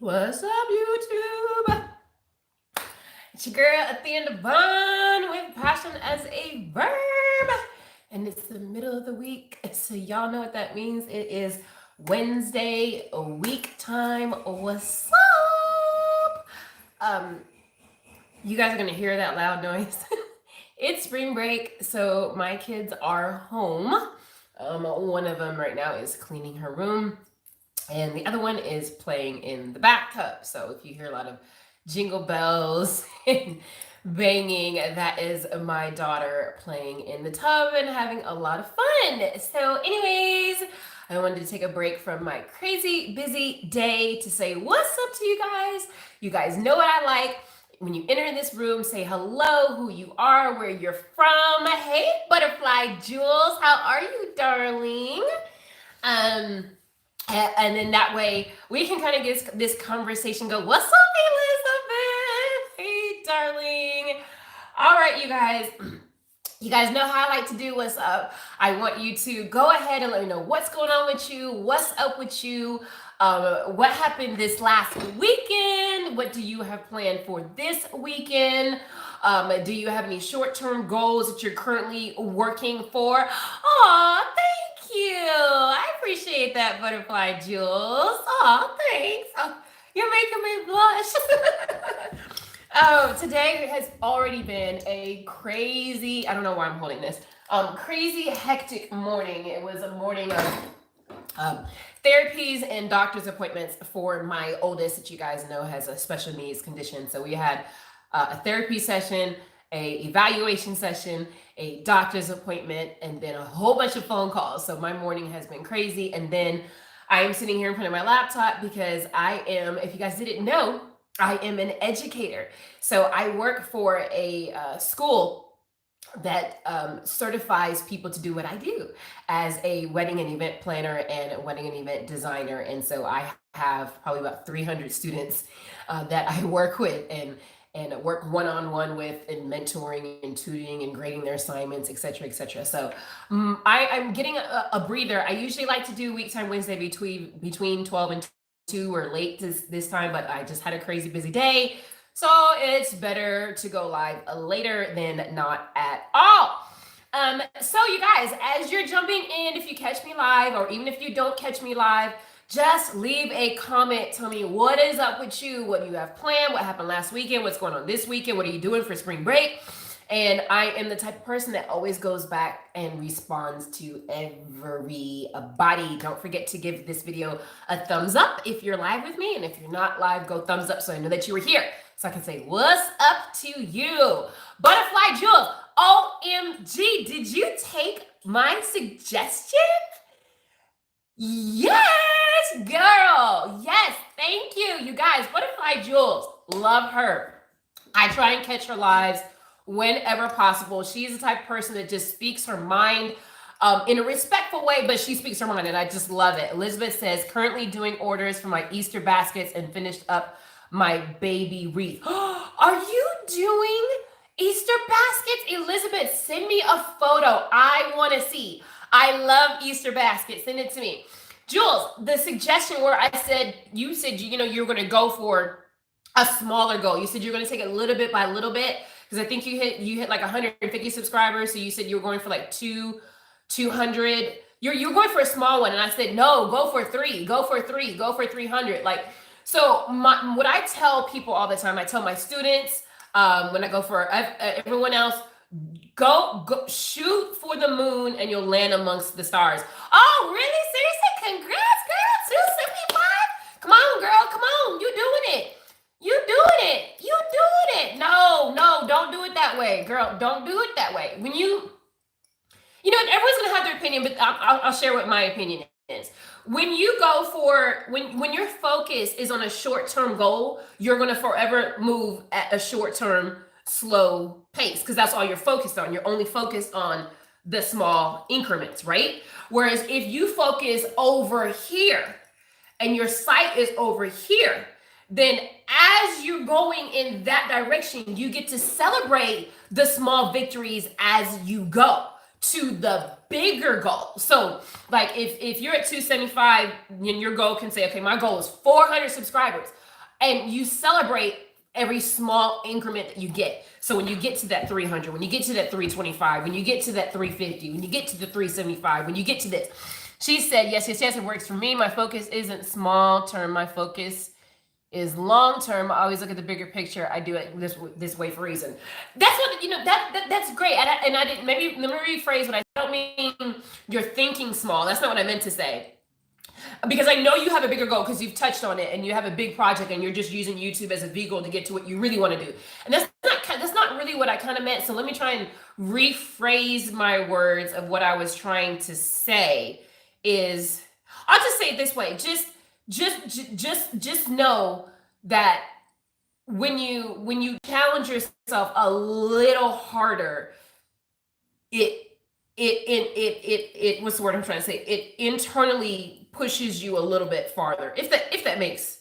What's up, YouTube? It's your girl, Athena Devon, with passion as a verb. And it's the middle of the week, so y'all know what that means. It is Wednesday week time. What's up? You guys are gonna hear that loud noise. It's spring break, so my kids are home. One of them right now is cleaning her room, and the other one is playing in the bathtub. So if you hear a lot of jingle bells and banging, that is my daughter playing in the tub and having a lot of fun. So anyways, I wanted to take a break from my crazy busy day to say what's up to you guys. You guys know what I like. When you enter this room, say hello, who you are, where you're from. Hey, Butterfly Jules, how are you, darling? And then that way we can kind of get this conversation go. What's up, Elizabeth? Hey, darling. All right, you guys. You guys know how I like to do what's up. I want you to go ahead and let me know what's going on with you, what's up with you, what happened this last weekend, what do you have planned for this weekend, do you have any short-term goals that you're currently working for? Aw, thank you. I appreciate that, Butterfly Jules. Aw, thanks. Oh, you're making me blush. Today has already been a crazy, I don't know why I'm holding this, crazy hectic morning. It was a morning of therapies and doctor's appointments for my oldest, that you guys know has a special needs condition. So we had a therapy session, a evaluation session, a doctor's appointment, and then a whole bunch of phone calls. So my morning has been crazy. And then I am sitting here in front of my laptop because I am, if you guys didn't know, I am an educator. So I work for a school that certifies people to do what I do as a wedding and event planner and a wedding and event designer. And so I have probably about 300 students that I work with and work one-on-one with, and mentoring and tutoring and grading their assignments, et cetera, et cetera. So I'm getting a breather. I usually like to do Week Time Wednesday between 12 and 2 or late this time, but I just had a crazy busy day. So it's better to go live later than not at all. So you guys, as you're jumping in, if you catch me live, or even if you don't catch me live, just leave a comment. Tell me what is up with you, what you have planned, what happened last weekend, what's going on this weekend, what are you doing for spring break? And I am the type of person that always goes back and responds to everybody. Don't forget to give this video a thumbs up if you're live with me. And if you're not live, go thumbs up so I know that you were here, so I can say, what's up to you? Butterfly Jules, OMG, did you take my suggestion? Yes, girl. Yes, thank you. You guys, Butterfly Jules, love her. I try and catch her lives whenever possible. She's the type of person that just speaks her mind in a respectful way, but she speaks her mind, and I just love it. Elizabeth says, currently doing orders for my Easter baskets and finished up my baby wreath. Are you doing Easter baskets? Elizabeth, send me a photo. I want to see. I love Easter baskets. Send it to me. Jules, the suggestion where you said, you know, you're going to go for a smaller goal. You said you're going to take it little bit by little bit, because I think you hit like 150 subscribers. So you said you were going for like 200. You're going for a small one. And I said, no, go for 3, go for 3, go for 300. Like, so what I tell people all the time, I tell my students, when I go for everyone else, go shoot for the moon and you'll land amongst the stars. Oh, really? Seriously? Congrats, girl. 275? Come on, girl. Come on. You doing it. You doing it. You doing it. No, don't do it that way, girl. Don't do it that way. When you know, everyone's going to have their opinion, but I'll share what my opinion is. When you go for, when your focus is on a short-term goal, you're going to forever move at a short-term slow pace, because that's all you're focused on. You're only focused on the small increments, right? Whereas if you focus over here and your sight is over here, then as you're going in that direction, you get to celebrate the small victories as you go to the bigger goal. So like if you're at 275 and your goal can say, okay, my goal is 400 subscribers. and you celebrate every small increment that you get. So when you get to that 300, when you get to that 325, when you get to that 350, when you get to the 375, when you get to this, she said, yes, it works for me. My focus isn't small term. My focus is long term. I always look at the bigger picture. I do it this way for a reason. That's what, that's great. And I didn't, maybe, let me rephrase what I don't mean you're thinking small. That's not what I meant to say. Because I know you have a bigger goal because you've touched on it and you have a big project and you're just using YouTube as a vehicle to get to what you really want to do. And that's not really what I kind of meant. So let me try and rephrase my words of what I was trying to say is, I'll just say it this way. Just know that when you challenge yourself a little harder, it what's the word I'm trying to say? It internally pushes you a little bit farther. If that makes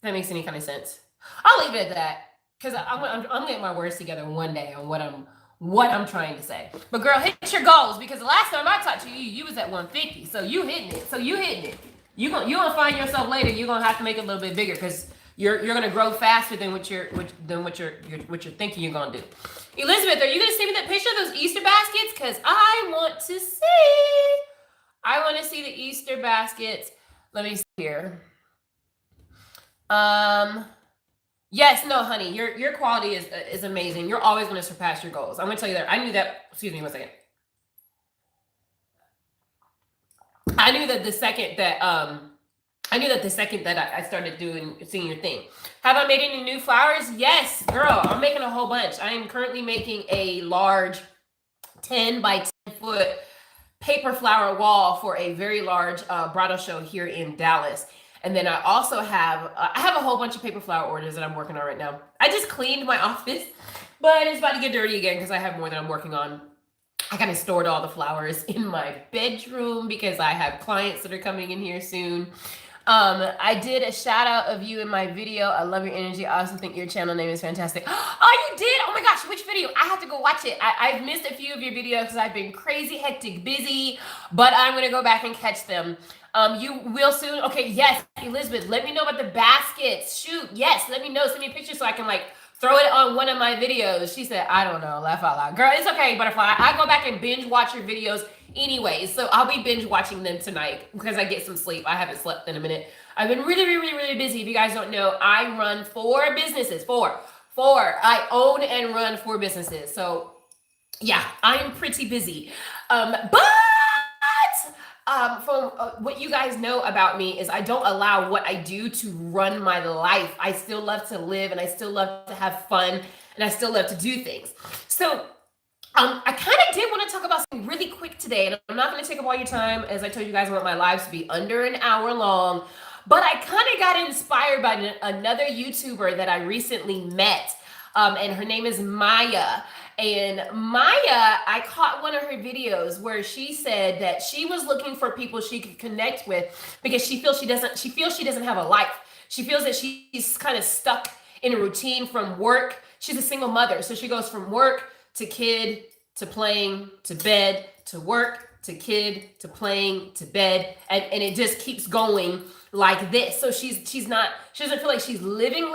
any kind of sense. I'll leave it at that because I'm getting my words together one day on what I'm trying to say. But girl, hit your goals, because the last time I talked to you was at 150. So you hitting it. You're gonna find yourself later. You're gonna have to make it a little bit bigger because you're gonna grow faster than what you're thinking you're gonna do. Elizabeth, are you gonna send me that picture of those Easter baskets? Because I want to see the Easter baskets. Let me see here. Yes, no, honey, your quality is amazing. You're always going to surpass your goals. I'm going to tell you that. I knew that. Excuse me one second. I knew that the second that I started seeing your thing. Have I made any new flowers? Yes, girl. I'm making a whole bunch. I am currently making a large 10 by 10 foot paper flower wall for a very large bridal show here in Dallas. And then I also have a whole bunch of paper flower orders that I'm working on right now. I just cleaned my office, but it's about to get dirty again because I have more that I'm working on. I kind of stored all the flowers in my bedroom because I have clients that are coming in here soon. I did a shout out of you in my video. I love your energy. I also think your channel name is fantastic. Oh, you did? Oh my gosh, which video? I have to go watch it. I've missed a few of your videos because I've been crazy, hectic, busy, but I'm going to go back and catch them. You will soon. Okay, yes, Elizabeth, let me know about the baskets. Shoot, yes, let me know. Send me a picture so I can throw it on one of my videos. She said, I don't know, laugh out loud. Girl, it's okay, Butterfly. I go back and binge watch your videos anyway, so I'll be binge watching them tonight because I get some sleep. I haven't slept in a minute. I've been really, really, really busy. If you guys don't know, I run 4 businesses. Four. I own and run 4 businesses. So yeah, I am pretty busy. From what you guys know about me is I don't allow what I do to run my life. I still love to live and I still love to have fun and I still love to do things. So I kind of did want to talk about something really quick today, and I'm not going to take up all your time. As I told you guys, I want my lives to be under an hour long, but I kind of got inspired by another YouTuber that I recently met, and her name is Maya. And Maya, I caught one of her videos where she said that she was looking for people she could connect with because she feels she doesn't have a life. She feels that she's kind of stuck in a routine from work. She's a single mother, so she goes from work to kid to playing to bed to work to kid to playing to bed, and it just keeps going like this. So she doesn't feel like she's living.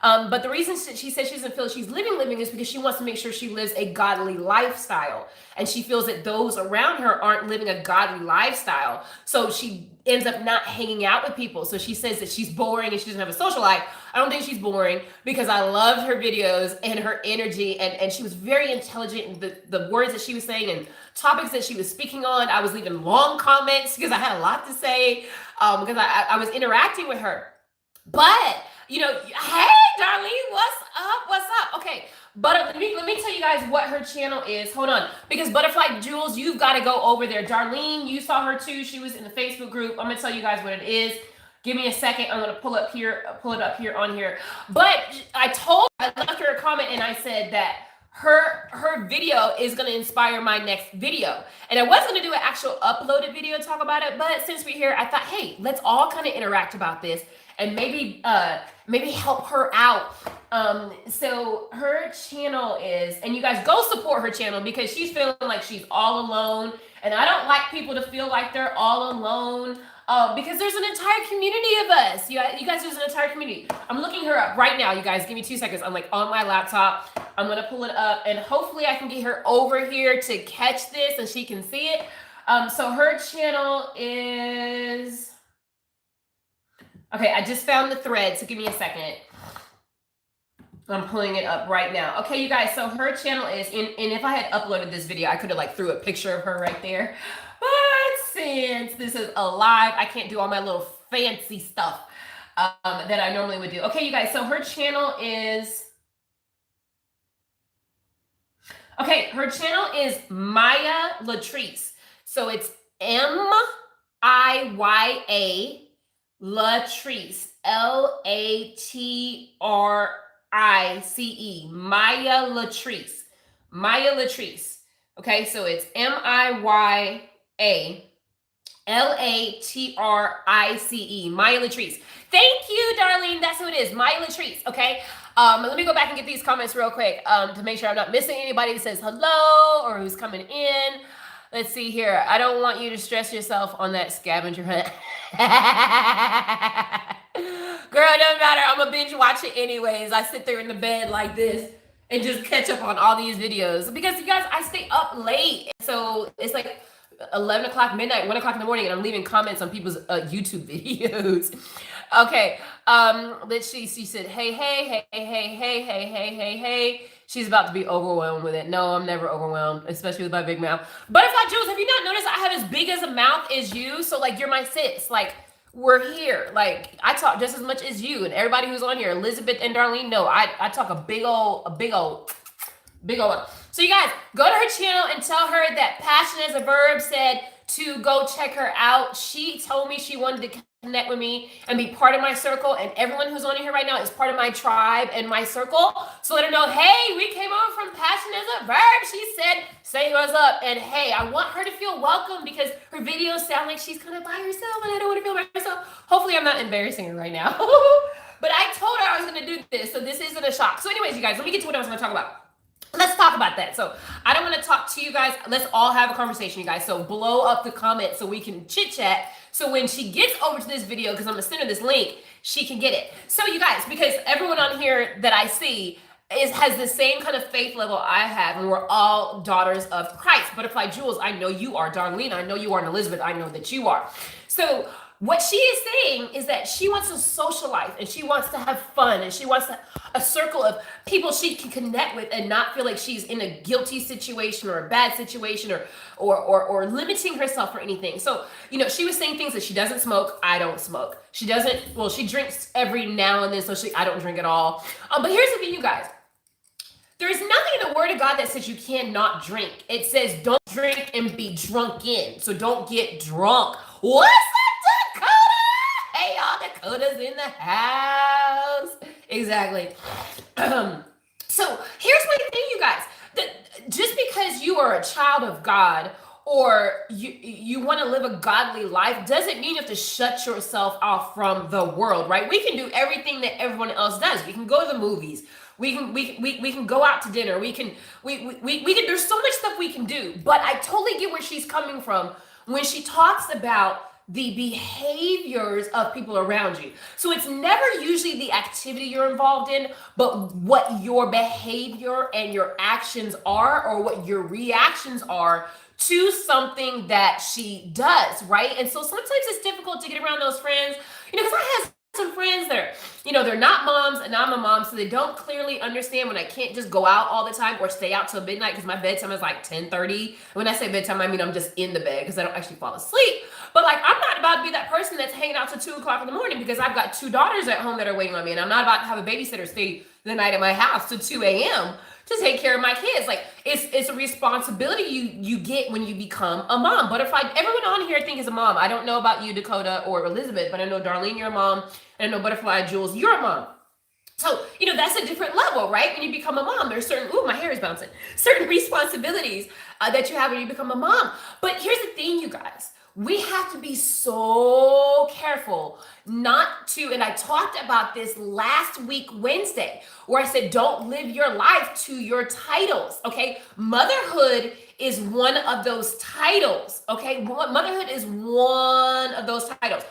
But the reason she says she doesn't feel she's living is because she wants to make sure she lives a godly lifestyle. And she feels that those around her aren't living a godly lifestyle. So she ends up not hanging out with people. So she says that she's boring and she doesn't have a social life. I don't think she's boring because I loved her videos and her energy. And she was very intelligent in the words that she was saying and topics that she was speaking on. I was leaving long comments because I had a lot to say because I was interacting with her. But hey, Darlene, what's up? Okay, but let me tell you guys what her channel is. Hold on, because Butterfly Jewels, you've got to go over there. Darlene, you saw her too. She was in the Facebook group. I'm gonna tell you guys what it is. Give me a second. I'm gonna pull it up here on here. But I left her a comment and I said that her video is going to inspire my next video. And I was going to do an actual uploaded video to talk about it, but since we're here, I thought, hey, let's all kind of interact about this and maybe help her out. So her channel is, and you guys go support her channel because she's feeling like she's all alone And I don't like people to feel like they're all alone. Because there's an entire community of us. You guys, there's an entire community. I'm looking her up right now, you guys. Give me 2 seconds. I'm like on my laptop. I'm going to pull it up, and hopefully I can get her over here to catch this and she can see it. So her channel is... Okay, I just found the thread, so give me a second. I'm pulling it up right now. Okay, you guys, so her channel is, and if I had uploaded this video, I could have like threw a picture of her right there. But since this is a live, I can't do all my little fancy stuff that I normally would do. Okay, you guys, so her channel is... Okay, her channel is Maya Latrice. So it's M-I-Y-A Latrice, L-A-T-R-I-C-E, Maya Latrice, Maya Latrice. Okay, so it's M-I-Y-A L-A-T-R-I-C-E, Maya Latrice. Thank you, Darlene. That's who it is, Maya Latrice. Okay, let me go back and get these comments real quick to make sure I'm not missing anybody that says hello or who's coming in. Let's see here. I don't want you to stress yourself on that scavenger hunt. Girl, it doesn't matter. I'm a binge watch it anyways. I sit there in the bed like this and just catch up on all these videos. Because you guys, I stay up late. So it's like 11 o'clock, midnight, 1 o'clock in the morning, and I'm leaving comments on people's YouTube videos. Okay. Let's see. She said, hey. She's about to be overwhelmed with it. No, I'm never overwhelmed, especially with my big mouth. Butterfly Jules, have you not noticed I have as big as a mouth as you? So like, you're my sis. Like, we're here. Like, I talk just as much as you and everybody who's on here. Elizabeth and Darlene, no, I talk a big old one. So you guys, go to her channel and tell her that Passion as a Verb said to go check her out. She told me she wanted to connect with me and be part of my circle, and everyone who's on here right now is part of my tribe and my circle. So let her know, hey, we came over from Passion as a Verb. She said, say what's up. And hey, I want her to feel welcome because her videos sound like she's kind of by herself, and I don't want to feel by myself. Hopefully I'm not embarrassing her right now. But I told her I was going to do this, so this isn't a shock. So anyways, you guys, let me get to what I was going to talk about. Let's talk about that. So I don't want to talk to you guys. Let's all have a conversation, you guys. So blow up the comments so we can chit chat. So when she gets over to this video, because I'm going to send her this link, she can get it. So you guys, because everyone on here that I see has the same kind of faith level I have, and we're all daughters of Christ. Butterfly Jules, I know you are. Darlene, I know you are. And Elizabeth, I know that you are. So what she is saying is that she wants to socialize and she wants to have fun and she wants a circle of people she can connect with and not feel like she's in a guilty situation or a bad situation or limiting herself for anything. So, you know, she was saying things that she doesn't smoke. I don't smoke. She doesn't, well, she drinks every now and then. So I don't drink at all. But here's the thing, you guys. There is nothing in the Word of God that says you cannot drink. It says don't drink and be drunk in. So don't get drunk. What's up, Dakota? Hey, y'all, Dakota's in the house. Exactly. So here's my thing, you guys. Just because you are a child of God or you want to live a godly life doesn't mean you have to shut yourself off from the world, right? We can do everything that everyone else does. We can go to the movies. We can go out to dinner. We can there's so much stuff we can do. But I totally get where she's coming from when she talks about the behaviors of people around you. So it's never usually the activity you're involved in, but what your behavior and your actions are, or what your reactions are to something that she does, right? And so sometimes it's difficult to get around those friends, you know, because I have some friends that are, you know, they're not moms and I'm a mom, so they don't clearly understand when I can't just go out all the time or stay out till midnight because my bedtime is like 10:30. When I say bedtime, I mean I'm just in the bed because I don't actually fall asleep. But like, I'm not about to be that person that's hanging out till 2 o'clock in the morning because I've got 2 daughters at home that are waiting on me, and I'm not about to have a babysitter stay the night at my house till 2 a.m. to take care of my kids. Like, it's a responsibility you get when you become a mom. Butterfly, everyone on here I think is a mom. I don't know about you, Dakota or Elizabeth, but I know Darlene, you're a mom. And I know Butterfly Jules, you're a mom. So, you know, that's a different level, right? When you become a mom, there's certain, ooh, my hair is bouncing, certain responsibilities that you have when you become a mom. But here's the thing, you guys. we have to be so careful not to, and I talked about this last week, Wednesday, where I said, don't live your life to your titles, okay? Motherhood is one of those titles, okay? Motherhood is one of those titles.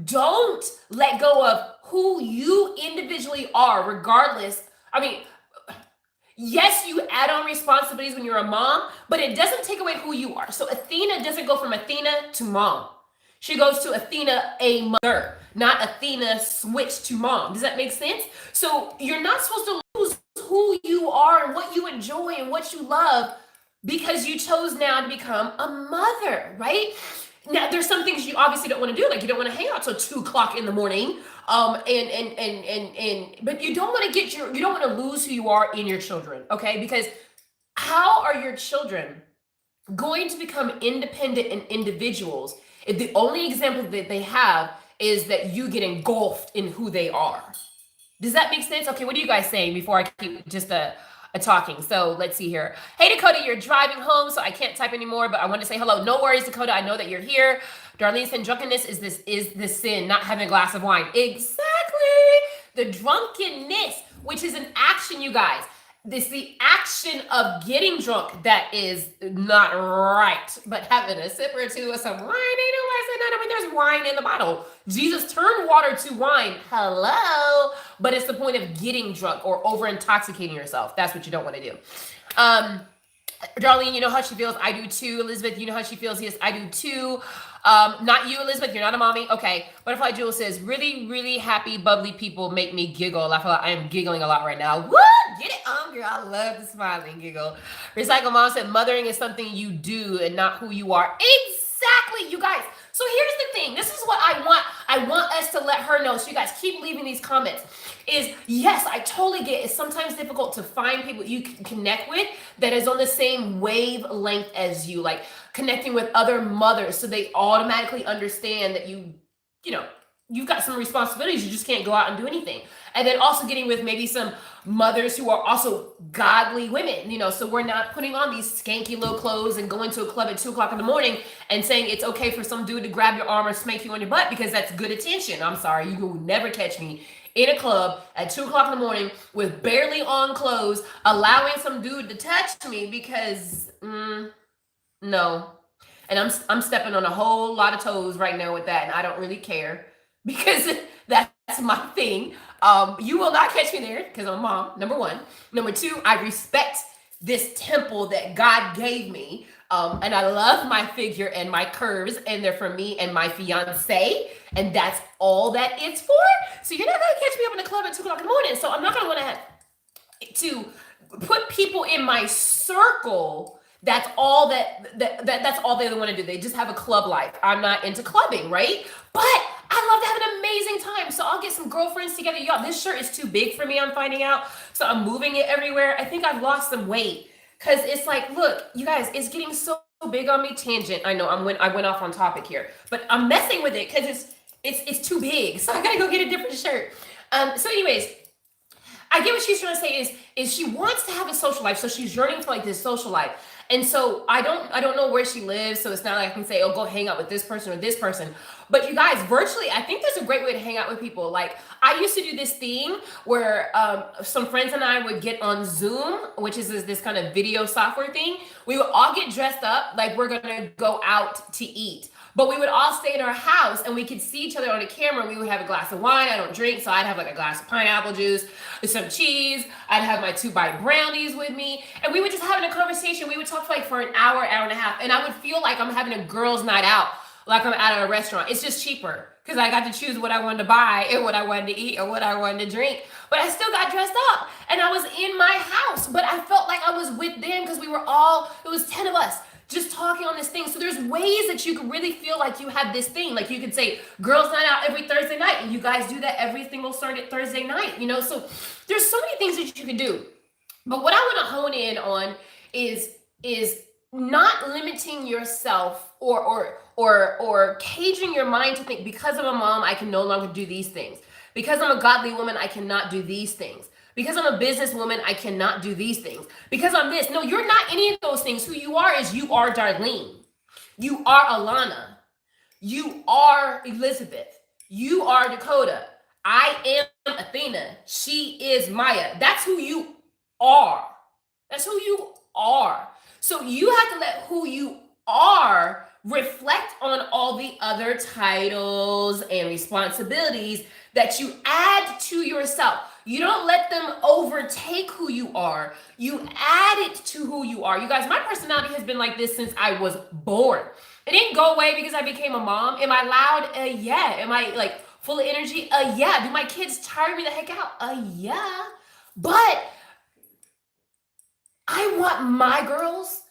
Don't let go of who you individually are, regardless. I mean, yes, you add on responsibilities when you're a mom, but it doesn't take away who you are. So Athena doesn't go from Athena to mom. She goes to Athena, a mother, not Athena switch to mom. Does that make sense? So you're not supposed to lose who you are and what you enjoy and what you love because you chose now to become a mother, right? Now, there's some things you obviously don't want to do, like you don't want to hang out till 2:00 in the morning, but you don't want to you don't want to lose who you are in your children, okay? Because how are your children going to become independent and individuals if the only example that they have is that you get engulfed in who they are? Does that make sense? Okay, what are you guys saying before I keep just a talking? So let's see here. Hey, Dakota, you're driving home, so I can't type anymore, but I want to say hello. No worries, Dakota. I know that you're here. Darlene said drunkenness is the sin, not having a glass of wine. Exactly. The drunkenness, which is an action, you guys. This the action of getting drunk that is not right, but having a sip or two of some wine, ain't nobody said nothing. I mean, there's wine in the bottle. Jesus turned water to wine. Hello. But it's the point of getting drunk or over intoxicating yourself. That's what you don't want to do. Darlene, you know how she feels. I do too. Elizabeth, you know how she feels. Yes, I do too. Not you, Elizabeth. You're not a mommy. Okay. Butterfly Jewel says, really, really happy, bubbly people make me giggle. I feel like I am giggling a lot right now. Woo! Get it on, girl. I love the smiling giggle. Recycle Mom said, mothering is something you do and not who you are. Exactly, you guys. So here's the thing. This is what I want. I want us to let her know. So you guys keep leaving these comments. Is yes, I totally get it's sometimes difficult to find people you can connect with that is on the same wavelength as you, like connecting with other mothers so they automatically understand that you've got some responsibilities. You just can't go out and do anything. And then also getting with maybe some mothers who are also godly women, so we're not putting on these skanky little clothes and going to a club at 2:00 in the morning and saying it's okay for some dude to grab your arm or spank you on your butt because that's good attention. I'm sorry, you will never catch me in a club at 2:00 in the morning with barely on clothes, allowing some dude to touch me because no. And I'm stepping on a whole lot of toes right now with that, and I don't really care because that's my thing. You will not catch me there because I'm a mom, number one. Number two, I respect this temple that God gave me. And I love my figure and my curves, and they're for me and my fiance. And that's all that it's for. So you're not going to catch me up in the club at 2:00 in the morning. So I'm not going to want to have to put people in my circle. That's all that's all they want to do. They just have a club life. I'm not into clubbing, right? But I love to have an amazing time. So I'll get some girlfriends together. Y'all, this shirt is too big for me, I'm finding out. So I'm moving it everywhere. I think I've lost some weight because it's like, look, you guys, it's getting so big on me. Tangent. I know I went off on topic here, but I'm messing with it because it's too big. So I gotta go get a different shirt. So anyways, I get what she's trying to say is she wants to have a social life. So she's yearning for like this social life. And so I don't know where she lives. So it's not like I can say, oh, go hang out with this person or this person. But you guys, virtually, I think there's a great way to hang out with people. Like I used to do this thing where some friends and I would get on Zoom, which is this kind of video software thing. We would all get dressed up like we're going to go out to eat. But we would all stay in our house and we could see each other on the camera. We would have a glass of wine. I don't drink, so I'd have like a glass of pineapple juice with some cheese. I'd have my 2-bite brownies with me. And we would just having a conversation. We would talk for an hour and a half. And I would feel like I'm having a girls' night out, like I'm out at a restaurant. It's just cheaper because I got to choose what I wanted to buy and what I wanted to eat and what I wanted to drink. But I still got dressed up and I was in my house. But I felt like I was with them because it was 10 of us just talking on this thing. So there's ways that you can really feel like you have this thing. Like you could say girls night out every Thursday night, and you guys do that every single Thursday night, So there's so many things that you can do. But what I want to hone in on is not limiting yourself or caging your mind to think because I'm a mom, I can no longer do these things. Because I'm a godly woman, I cannot do these things. Because I'm a businesswoman, I cannot do these things. Because I'm this. No, you're not any of those things. Who you are is you are Darlene. You are Alana. You are Elizabeth. You are Dakota. I am Athena. She is Maya. That's who you are. That's who you are. So you have to let who you are reflect on all the other titles and responsibilities that you add to yourself. You don't let them overtake who you are. You add it to who you are. You guys, my personality has been like this since I was born. It didn't go away because I became a mom. Am I loud? Yeah. Am I like full of energy? Yeah. Do my kids tire me the heck out? Yeah. But I want my girls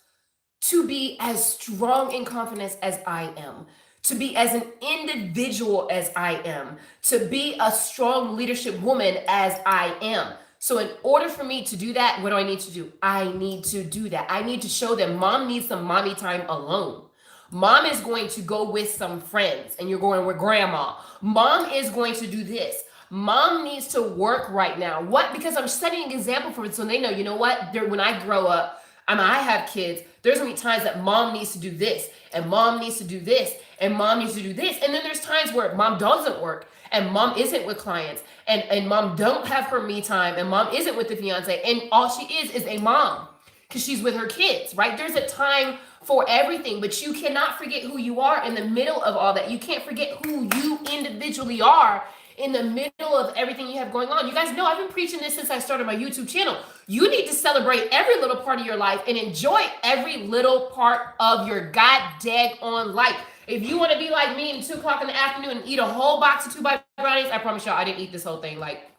to be as strong in confidence as I am, to be as an individual as I am, to be a strong leadership woman as I am. So in order for me to do that, what do I need to do? I need to do that. I need to show them mom needs some mommy time alone. Mom is going to go with some friends and you're going with grandma. Mom is going to do this. Mom needs to work right now. What? Because I'm setting an example for it so they know, you know what? When I grow up, I have kids, there's gonna be times that mom needs to do this, and mom needs to do this, and mom needs to do this. And then there's times where mom doesn't work, and mom isn't with clients, and mom don't have her me time, and mom isn't with the fiance, and all she is a mom because she's with her kids, right? There's a time for everything, but you cannot forget who you are in the middle of all that. You can't forget who you individually are in the middle of everything you have going on. You guys know I've been preaching this since I started my YouTube channel. You need to celebrate every little part of your life and enjoy every little part of your god-dag-on life. If you want to be like me at 2 o'clock in the afternoon and eat a whole box of 2-bite brownies, I promise y'all I didn't eat this whole thing. Like,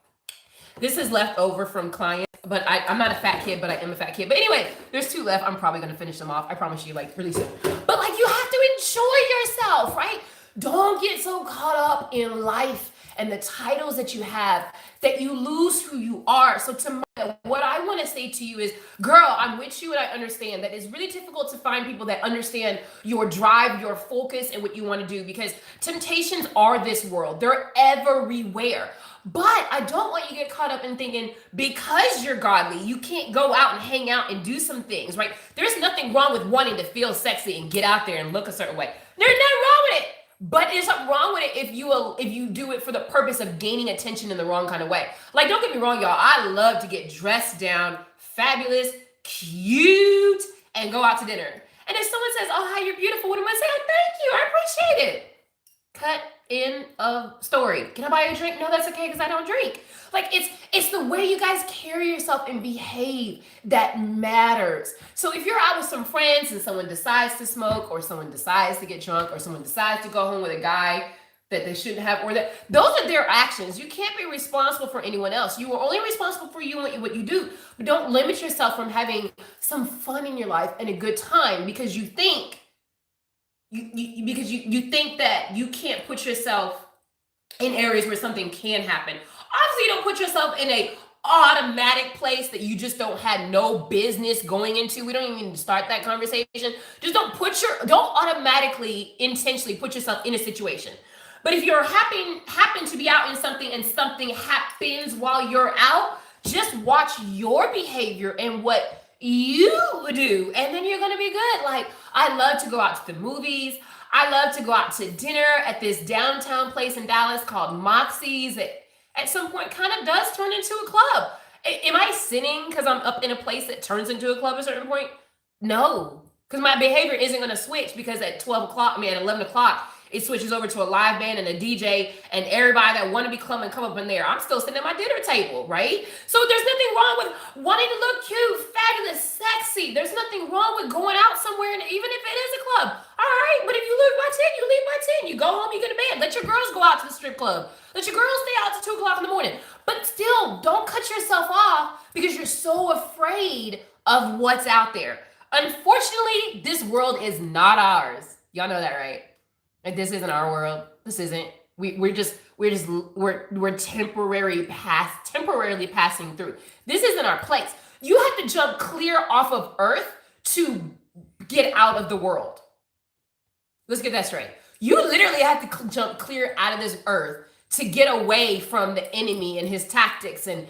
this is left over from clients, but I'm not a fat kid, but I am a fat kid. But anyway, there's 2 left. I'm probably going to finish them off. I promise you, like, really soon. But like, you have to enjoy yourself, right? Don't get so caught up in life and the titles that you have that you lose who you are. So what I want to say to you is, girl, I'm with you and I understand that it's really difficult to find people that understand your drive, your focus, and what you want to do, because temptations are this world. They're everywhere. But I don't want you to get caught up in thinking because you're godly, you can't go out and hang out and do some things, right? There's nothing wrong with wanting to feel sexy and get out there and look a certain way. There's nothing wrong with it. But there's something wrong with it if you do it for the purpose of gaining attention in the wrong kind of way. Like, don't get me wrong, y'all. I love to get dressed down, fabulous, cute, and go out to dinner. And if someone says, "Oh, hi, you're beautiful," what am I saying? Thank you, I appreciate it. Cut in a story. Can I buy you a drink? No, that's okay because I don't drink. Like, it's the way you guys carry yourself and behave that matters. So if you're out with some friends and someone decides to smoke, or someone decides to get drunk, or someone decides to go home with a guy that they shouldn't have, or that those are their actions. You can't be responsible for anyone else. You are only responsible for you and what you do. But don't limit yourself from having some fun in your life and a good time because you think you think that you can't put yourself in areas where something can happen. Obviously, you don't put yourself in a automatic place that you just don't have no business going into. We don't even need to start that conversation. Just don't automatically intentionally put yourself in a situation. But if you're happen to be out in something and something happens while you're out, just watch your behavior and what you do, and then you're gonna be good. Like, I love to go out to the movies. I love to go out to dinner at this downtown place in Dallas called Moxie's. It at some point kind of does turn into a club. Am I sinning because I'm up in a place that turns into a club at a certain point? No, because my behavior isn't going to switch because at 11 o'clock, it switches over to a live band and a DJ and everybody that want to be come up in there. I'm still sitting at my dinner table, right? So there's nothing wrong with wanting to look cute, fabulous, sexy. There's nothing wrong with going out somewhere, and even if it is a club. All right, but if you leave by 10, you leave by 10. You go home, you go to bed. Let your girls go out to the strip club. Let your girls stay out till 2 o'clock in the morning. But still, don't cut yourself off because you're so afraid of what's out there. Unfortunately, this world is not ours. Y'all know that, right? Like, this isn't our world. This isn't. We're temporarily passing through. This isn't our place. You have to jump clear off of Earth to get out of the world. Let's get that straight. You literally have to jump clear out of this earth to get away from the enemy and his tactics and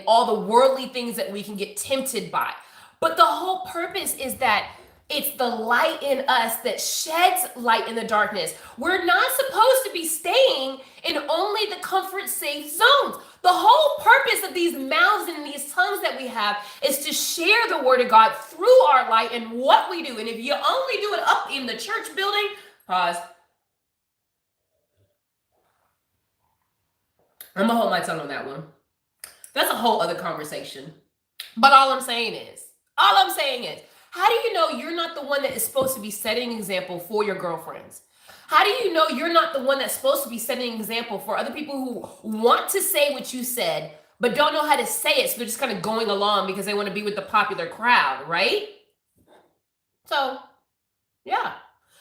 all the worldly things that we can get tempted by. But the whole purpose is that It's the light in us that sheds light in the darkness. We're not supposed to be staying in only the comfort safe zones. The whole purpose of these mouths and these tongues that we have is to share the word of God through our light and what we do. And if you only do it up in the church building, pause. I'm gonna hold my tongue on that one. That's a whole other conversation. But all I'm saying is, how do you know you're not the one that is supposed to be setting an example for your girlfriends? How do you know you're not the one that's supposed to be setting an example for other people who want to say what you said, but don't know how to say it, so they're just kind of going along because they want to be with the popular crowd, right? So, yeah.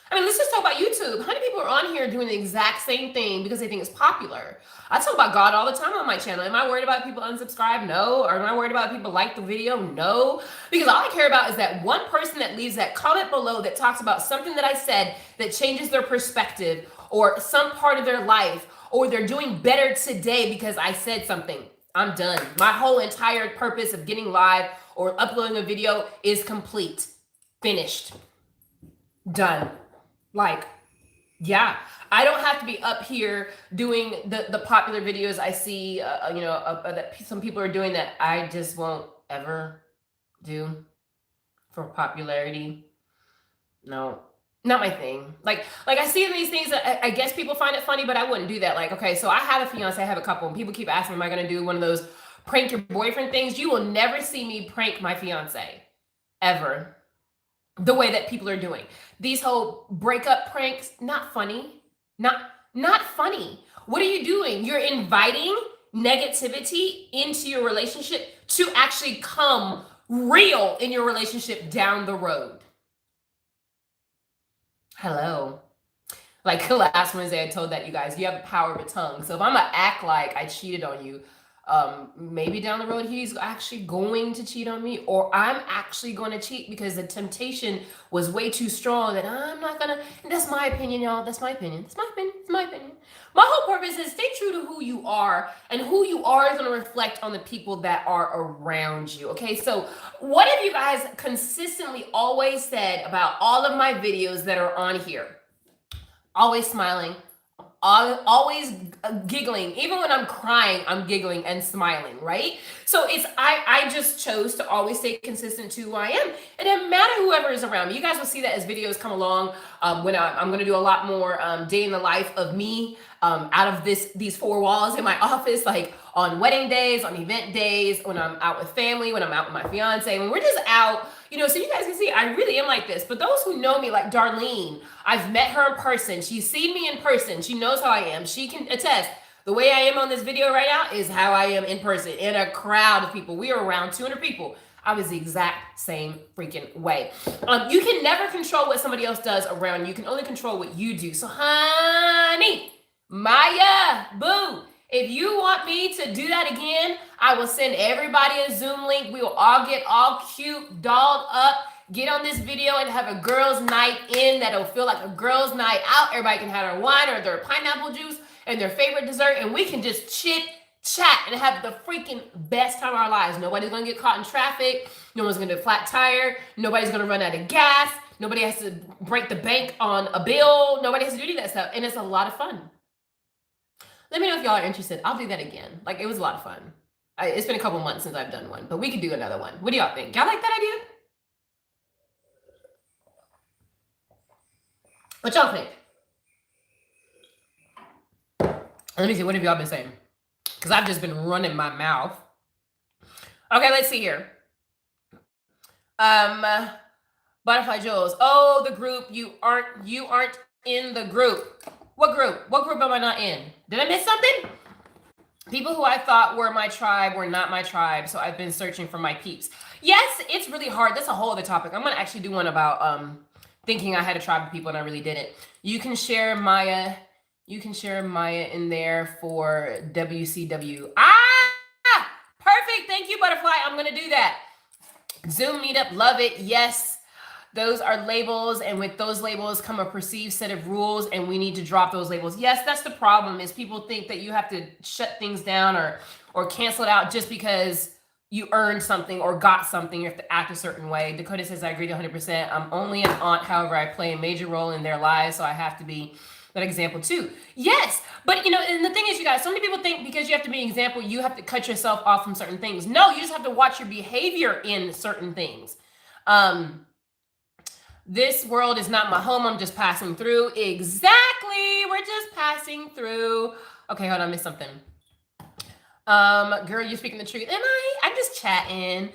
I mean, let's just talk about YouTube. How many people are on here doing the exact same thing because they think it's popular? I talk about God all the time on my channel. Am I worried about people unsubscribe? No. Or am I worried about people like the video? No. Because all I care about is that one person that leaves that comment below that talks about something that I said that changes their perspective or some part of their life, or they're doing better today because I said something. I'm done. My whole entire purpose of getting live or uploading a video is complete. Finished. Done. Like, yeah, I don't have to be up here doing the popular videos I see, that some people are doing that I just won't ever do for popularity. No, not my thing. Like I see these things that I guess people find it funny, but I wouldn't do that. Like, okay, so I have a fiance, I have a couple, and people keep asking me, am I going to do one of those prank your boyfriend things? You will never see me prank my fiance, ever. The way that people are doing these whole breakup pranks, not funny, not funny. What are you doing? You're inviting negativity into your relationship to actually come real in your relationship down the road. Hello. Like last Wednesday, I told that you guys, you have the power of a tongue. So if I'm gonna act like I cheated on you, maybe down the road he's actually going to cheat on me, or I'm actually going to cheat because the temptation was way too strong that I'm not gonna. And that's my opinion, y'all. That's my opinion. It's my opinion. It's my opinion. My whole purpose is stay true to who you are, and who you are is going to reflect on the people that are around you. Okay, so what have you guys consistently always said about all of my videos that are on here? Always smiling, always giggling. Even when I'm crying, I'm giggling and smiling, right? So it's I just chose to always stay consistent to who I am. It doesn't matter whoever is around me. You guys will see that as videos come along. When I'm going to do a lot more day in the life of me out of these four walls in my office, like on wedding days, on event days, when I'm out with family, when I'm out with my fiance, when we're just out, so you guys can see I really am like this. But those who know me, like Darlene, I've met her in person. She's seen me in person. She knows how I am. She can attest. The way I am on this video right now is how I am in person, in a crowd of people. We are around 200 people. I was the exact same freaking way. You can never control what somebody else does around you. You can only control what you do. So, honey, Maya, boo, if you want me to do that again, I will send everybody a Zoom link. We will all get all cute, dolled up, get on this video and have a girls' night in that'll feel like a girls' night out. Everybody can have their wine or their pineapple juice and their favorite dessert, and we can just chit chat and have the freaking best time of our lives. Nobody's gonna get caught in traffic. No one's gonna do a flat tire. Nobody's gonna run out of gas. Nobody has to break the bank on a bill. Nobody has to do any of that stuff, and it's a lot of fun. Let me know if y'all are interested. I'll do that again. Like, it was a lot of fun. It's been a couple months since I've done one, but we could do another one. What do y'all think? Y'all like that idea? What y'all think? Let me see. What have y'all been saying? Because I've just been running my mouth. Okay, let's see here. Butterfly Jules. Oh, the group. You aren't in the group. What group? What group am I not in? Did I miss something? People who I thought were my tribe were not my tribe, so I've been searching for my peeps. Yes, it's really hard. That's a whole other topic. I'm gonna actually do one about thinking I had a tribe of people and I really didn't. You can share Maya. You can share Maya in there for WCW. Perfect. Thank you, Butterfly. I'm gonna do that. Zoom meetup. Love it. Yes. Those are labels, and with those labels come a perceived set of rules, and we need to drop those labels. Yes, that's the problem, is people think that you have to shut things down or cancel it out just because you earned something or got something, you have to act a certain way. Dakota says, I agree to 100%. I'm only an aunt, however, I play a major role in their lives, so I have to be that example too. Yes, but you know, and the thing is, you guys, so many people think because you have to be an example, you have to cut yourself off from certain things. No, you just have to watch your behavior in certain things. This world is not my home. I'm just passing through. Exactly. We're just passing through. Okay, hold on, I missed something. Girl, you're speaking the truth. Am I? I'm just chatting.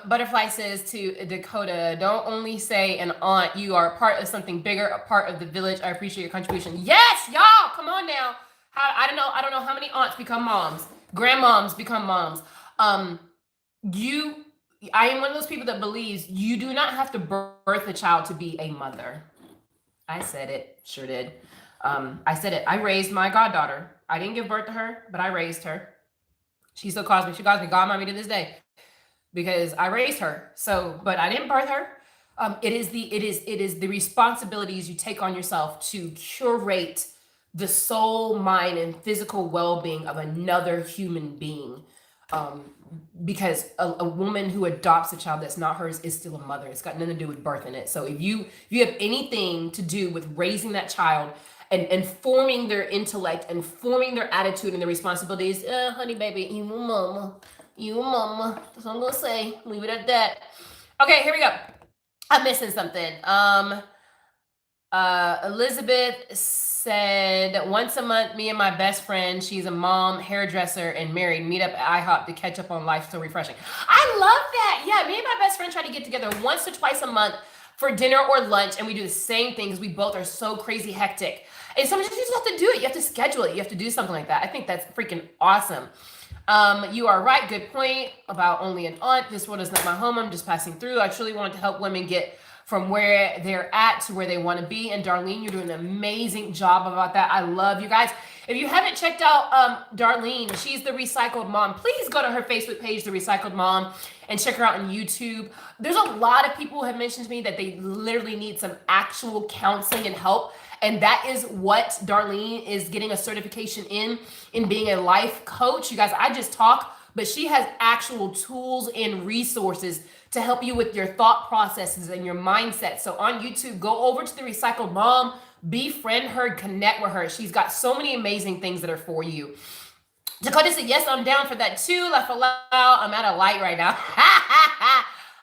Butterfly says to Dakota, don't only say an aunt, you are a part of something bigger, a part of the village. I appreciate your contribution. Yes, y'all, come on now. I don't know how many aunts become moms. Grandmoms become moms. I am one of those people that believes you do not have to birth a child to be a mother. I said it, sure did. I said it. I raised my goddaughter. I didn't give birth to her, but I raised her. She still calls me. She calls me godmommy to this day because I raised her. So, but I didn't birth her. It is the responsibilities you take on yourself to curate the soul, mind, and physical well-being of another human being. Because a woman who adopts a child that's not hers is still a mother. It's got nothing to do with birthing it. So if you have anything to do with raising that child and forming their intellect and forming their attitude and their responsibilities, honey baby, you a mama. That's what I'm gonna say. Leave it at that. Okay, here we go. I'm missing something. Elizabeth said, once a month, me and my best friend, she's a mom, hairdresser, and married, meet up at IHOP to catch up on life. So refreshing. I love that. Yeah, me and my best friend try to get together once or twice a month for dinner or lunch, and we do the same thing because we both are so crazy hectic. And sometimes you just have to do it. You have to schedule it. You have to do something like that. I think that's freaking awesome. You are right. Good point about only an aunt. This world is not my home. I'm just passing through. I truly want to help women get from where they're at to where they want to be. And Darlene, you're doing an amazing job about that. I love you guys. If you haven't checked out Darlene, she's the Recycled Mom. Please go to her Facebook page, The Recycled Mom, and check her out on YouTube. There's a lot of people who have mentioned to me that they literally need some actual counseling and help. And that is what Darlene is getting a certification in being a life coach. You guys, I just talk, but she has actual tools and resources to help you with your thought processes and your mindset. So on YouTube, go over to The Recycled Mom, befriend her, connect with her. She's got so many amazing things that are for you. Dakota said, yes, I'm down for that too. Laugh aloud. I'm at a light right now.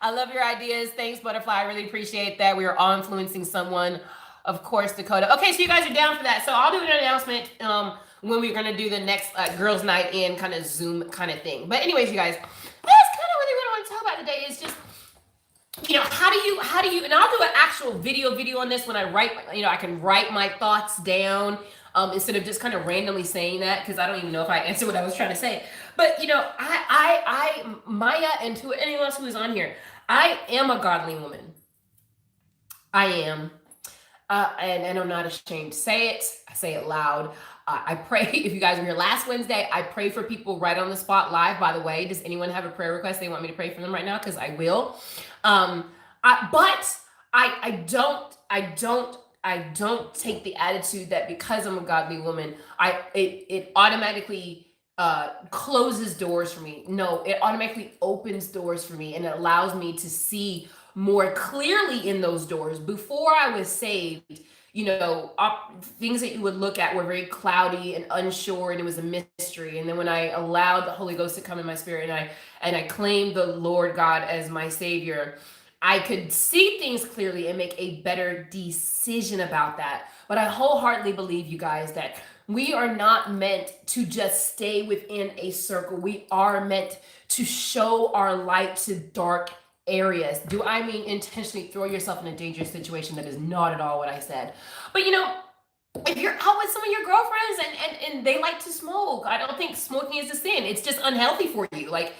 I love your ideas. Thanks, Butterfly. I really appreciate that. We are all influencing someone. Of course, Dakota. Okay, so you guys are down for that. So I'll do an announcement when we're going to do the next girls' night in kind of Zoom kind of thing. But anyways, you guys, that's kind of what I want to talk about today is just, you know, how do you, and I'll do an actual video on this when I write, you know, I can write my thoughts down instead of just kind of randomly saying that, because I don't even know if I answered what I was trying to say. But, you know, I Maya, and to anyone else who is on here, I am a godly woman. I am. And I'm not ashamed to say it. I say it loud. I pray, if you guys were here last Wednesday, I pray for people right on the spot live. By the way, does anyone have a prayer request they want me to pray for them right now? Because I will. But I don't take the attitude that because I'm a godly woman, it automatically closes doors for me. No, it automatically opens doors for me, and it allows me to see more clearly in those doors. Before I was saved, you know, things that you would look at were very cloudy and unsure, and it was a mystery. And then when I allowed the Holy Ghost to come in my spirit, and I claimed the Lord God as my Savior, I could see things clearly and make a better decision about that. But I wholeheartedly believe, you guys, that we are not meant to just stay within a circle. We are meant to show our light to dark areas. Do I mean intentionally throw yourself in a dangerous situation? That is not at all what I said. But you know, if you're out with some of your girlfriends and they like to smoke, I don't think smoking is a sin. It's just unhealthy for you. Like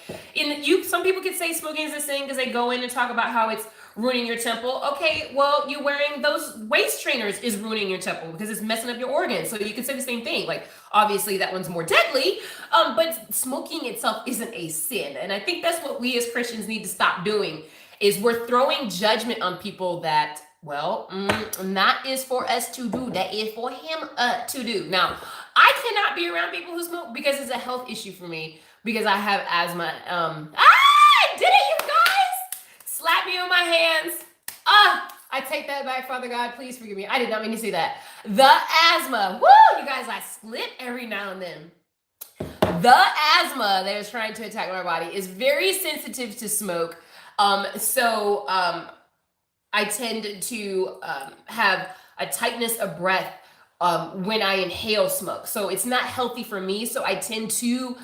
some people could say smoking is a sin because they go in and talk about how it's ruining your temple. Okay, well, you wearing those waist trainers is ruining your temple because it's messing up your organs. So you can say the same thing. Like, obviously that one's more deadly, but smoking itself isn't a sin. And I think that's what we as Christians need to stop doing, is we're throwing judgment on people that, well, that is for us to do. That is for him to do. Now, I cannot be around people who smoke because it's a health issue for me. because I have asthma. I did it, you guys! Slap me on my hands. I take that back, Father God. Please forgive me. I did not mean to say that. The asthma. Woo! You guys, I slip every now and then. The asthma that is trying to attack my body is very sensitive to smoke. I tend to have a tightness of breath when I inhale smoke. So it's not healthy for me. So I tend to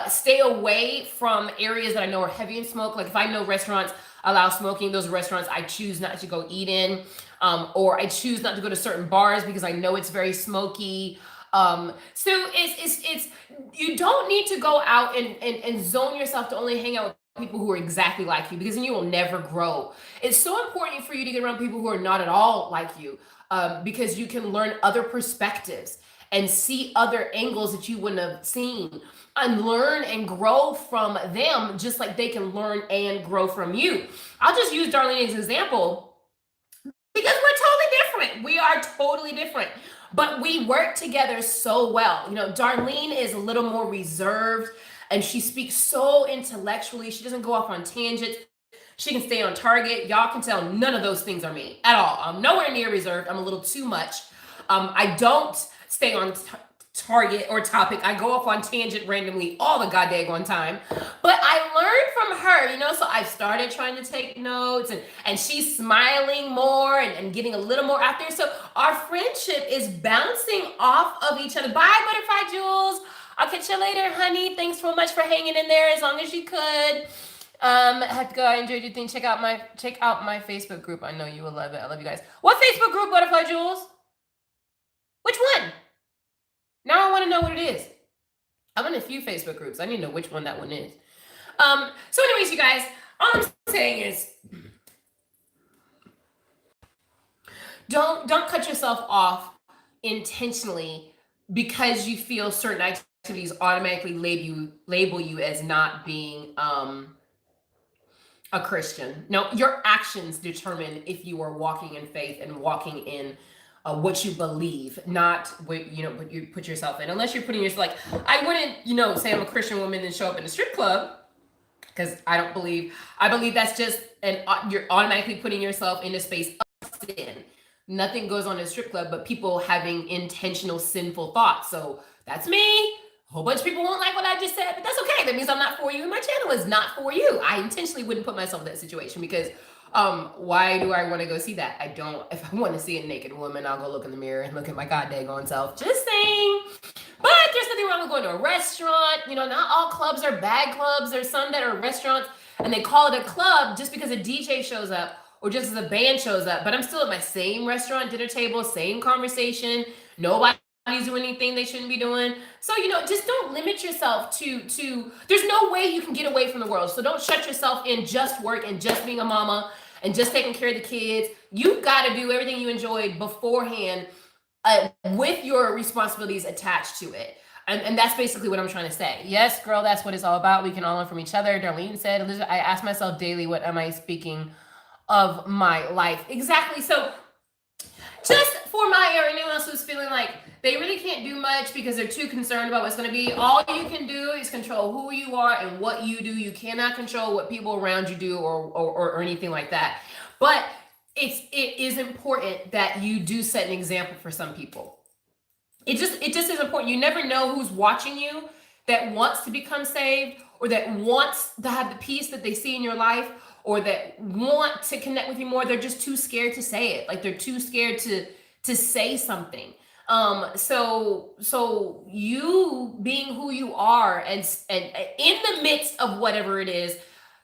stay away from areas that I know are heavy in smoke. Like if I know restaurants allow smoking, those restaurants I choose not to go eat in, or I choose not to go to certain bars because I know it's very smoky. So it's you don't need to go out and zone yourself to only hang out with people who are exactly like you, because then you will never grow. It's so important for you to get around people who are not at all like you, because you can learn other perspectives and see other angles that you wouldn't have seen, and learn and grow from them just like they can learn and grow from you. I'll just use Darlene as an example because we're totally different. We are totally different, but we work together so well. You know, Darlene is a little more reserved and she speaks so intellectually. She doesn't go off on tangents. She can stay on target. Y'all can tell none of those things are me at all. I'm nowhere near reserved. I'm a little too much. I don't stay on target or topic. I go off on tangent randomly all the goddamn time. But I learned from her, you know, so I started trying to take notes, and she's smiling more and getting a little more out there. So our friendship is bouncing off of each other. Bye, Butterfly Jules. I'll catch you later, honey. Thanks so much for hanging in there as long as you could. Have to go. I enjoyed your thing. Check out my Facebook group. I know you will love it. I love you guys. What Facebook group, Butterfly Jules? Which one? Now I want to know what it is. I'm in a few Facebook groups. I need to know which one that one is. So anyways, you guys, all I'm saying is don't cut yourself off intentionally because you feel certain activities automatically label you as not being a Christian. No, your actions determine if you are walking in faith and walking in what you believe, not what you put yourself in. Unless you're putting yourself, like, I wouldn't say I'm a Christian woman and show up in a strip club, because I believe that's just you're automatically putting yourself in a space of sin. Nothing goes on in a strip club but people having intentional sinful thoughts. So that's me. A whole bunch of people won't like what I just said, but that's okay. That means I'm not for you, and my channel is not for you. I intentionally wouldn't put myself in that situation, because why do I want to go see that? I don't. If I want to see a naked woman, I'll go look in the mirror and look at my goddamn self. Just saying. But there's nothing wrong with going to a restaurant. You know, not all clubs are bad clubs. There's some that are restaurants and they call it a club just because a DJ shows up or just as a band shows up. But I'm still at my same restaurant dinner table, same conversation. Nobody's doing anything they shouldn't be doing. So, just don't limit yourself to there's no way you can get away from the world. So don't shut yourself in just work and just being a mama and just taking care of the kids. You've got to do everything you enjoyed beforehand with your responsibilities attached to it. And that's basically what I'm trying to say. Yes, girl, that's what it's all about. We can all learn from each other. Darlene said, I ask myself daily, what am I speaking of my life? Exactly. So just for anyone else who's feeling like they really can't do much because they're too concerned about what's going to be, all you can do is control who you are and what you do. You cannot control what people around you do or anything like that. But it is important that you do set an example for some people. It just is important. You never know who's watching you that wants to become saved, or that wants to have the peace that they see in your life, or that want to connect with you more. They're just too scared to say it. Like, they're too scared to say something. So you being who you are and in the midst of whatever it is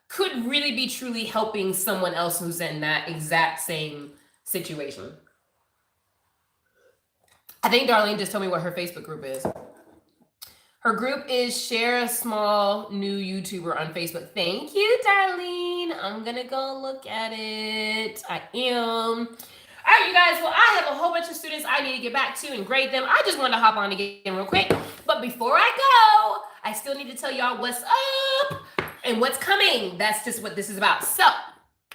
could really be truly helping someone else who's in that exact same situation. I think Darlene just told me what her Facebook group is. Her group is Share a Small New YouTuber on Facebook. Thank you, Darlene. I'm going to go look at it. I am. All right, you guys. Well, I have a whole bunch of students I need to get back to and grade them. I just wanted to hop on again real quick. But before I go, I still need to tell y'all what's up and what's coming. That's just what this is about. So,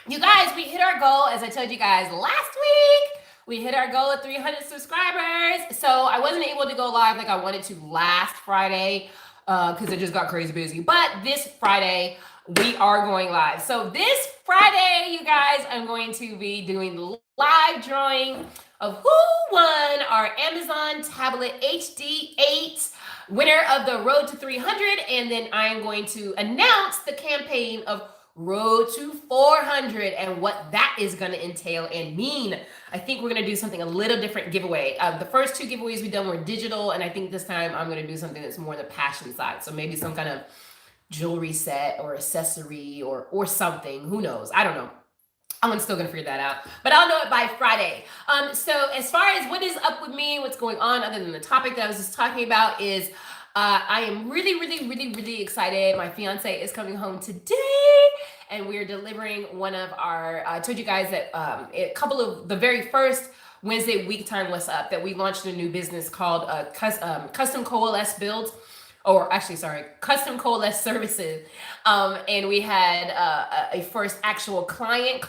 you guys, we hit our goal, as I told you guys last week. We hit our goal of 300 subscribers. So I wasn't able to go live like I wanted to last Friday. because it just got crazy busy. But this Friday, we are going live. So this Friday, you guys, I'm going to be doing the live drawing of who won our Amazon Tablet HD8 winner of the Road to 300. And then I am going to announce the campaign of Road to 400 and what that is going to entail and mean. I think we're going to do something a little different giveaway. The first two giveaways we done were digital, and I think this time I'm going to do something that's more the passion side. So maybe some kind of jewelry set or accessory or something. Who knows? I don't know. I'm still gonna figure that out, but I'll know it by Friday. So as far as what is up with me, what's going on, other than the topic that I was just talking about, is I am really excited. My fiance is coming home today, and we're delivering one of our. I told you guys that a couple of the very first Wednesday Weektime WASSUP that we launched a new business called Custom Coalesce Builds. Or actually, sorry, Custom Coalesce Services. And we had a first actual client,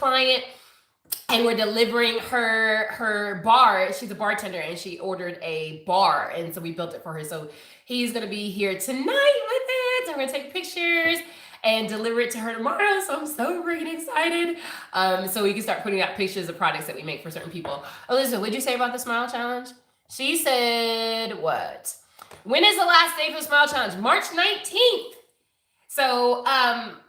and we're delivering her bar. She's a bartender, and she ordered a bar, and so we built it for her. So he's gonna be here tonight with it, and we're gonna take pictures and deliver it to her tomorrow. So I'm so freaking excited. So we can start putting out pictures of products that we make for certain people. Elizabeth, what'd you say about the Smile Challenge? She said what? When is the last day for the Smile Challenge? March 19th. So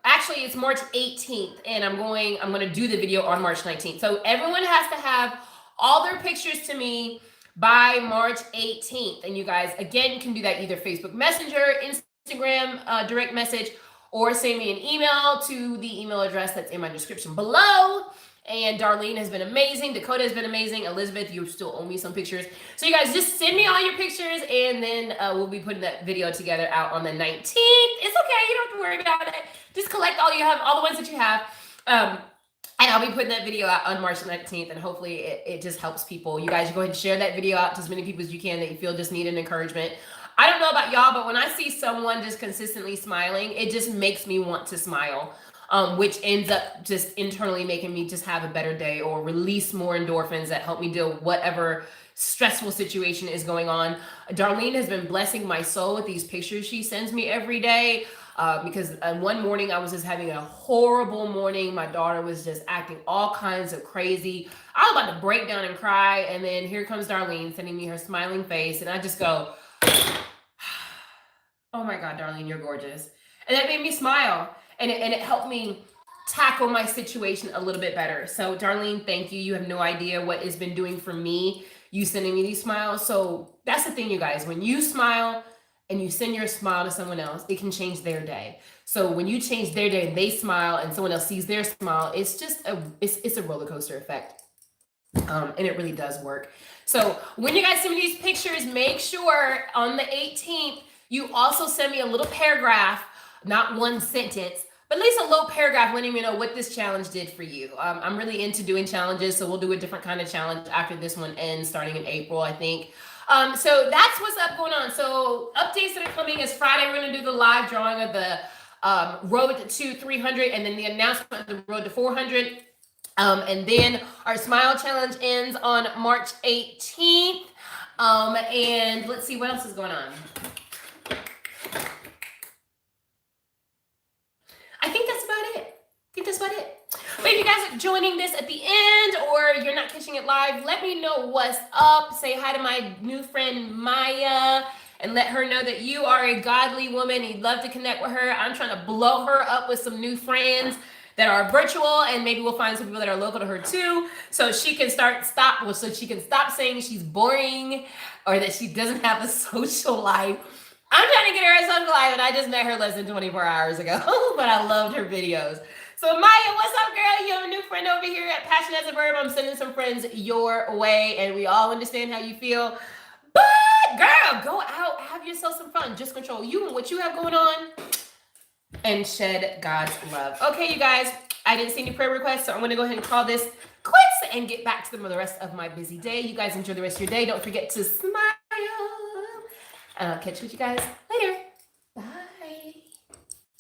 actually it's March 18th, and I'm going to do the video on March 19th. So everyone has to have all their pictures to me by March 18th. And you guys, again, you can do that either Facebook Messenger, Instagram, direct message, or send me an email to the email address that's in my description below. And Darlene has been amazing. Dakota has been amazing. Elizabeth, you still owe me some pictures. So you guys just send me all your pictures, and then we'll be putting that video together out on the 19th. It's okay. You don't have to worry about it. Just collect all the ones that you have. And I'll be putting that video out on March 19th, and hopefully it just helps people. You guys go ahead and share that video out to as many people as you can that you feel just need an encouragement. I don't know about y'all, but when I see someone just consistently smiling, it just makes me want to smile. Which ends up just internally making me just have a better day or release more endorphins that help me deal with whatever stressful situation is going on. Darlene has been blessing my soul with these pictures she sends me every day, because one morning I was just having a horrible morning. My daughter was just acting all kinds of crazy. I was about to break down and cry, and then here comes Darlene sending me her smiling face, and I just go, oh my God, Darlene, you're gorgeous. And that made me smile. And it helped me tackle my situation a little bit better. So Darlene, thank you. You have no idea what it's been doing for me, you sending me these smiles. So that's the thing, you guys. When you smile and you send your smile to someone else, it can change their day. So when you change their day and they smile and someone else sees their smile, it's just it's a roller coaster effect. And it really does work. So when you guys send me these pictures, make sure on the 18th, you also send me a little paragraph, not one sentence, but at least a little paragraph letting me know what this challenge did for you. I'm really into doing challenges, so we'll do a different kind of challenge after this one ends, starting in April, I think. So that's what's up going on. So updates that are coming is Friday, we're going to do the live drawing of the Road to 300, and then the announcement of the Road to 400. And then our Smile Challenge ends on March 18th. And let's see what else is going on. I think that's about it. But if you guys are joining this at the end or you're not catching it live, let me know what's up. Say hi to my new friend Maya and let her know that you are a godly woman. You'd love to connect with her. I'm trying to blow her up with some new friends that are virtual, and maybe we'll find some people that are local to her too, so she can stop saying she's boring or that she doesn't have a social life. I'm trying to get her a social life, and I just met her less than 24 hours ago, but I loved her videos. So Maya, what's up, girl? You have a new friend over here at Passion as a Verb. I'm sending some friends your way, and we all understand how you feel. But girl, go out, have yourself some fun. Just control you and what you have going on, and shed God's love. Okay, you guys, I didn't see any prayer requests, so I'm going to go ahead and call this quits and get back to the rest of my busy day. You guys enjoy the rest of your day. Don't forget to smile. And I'll catch you guys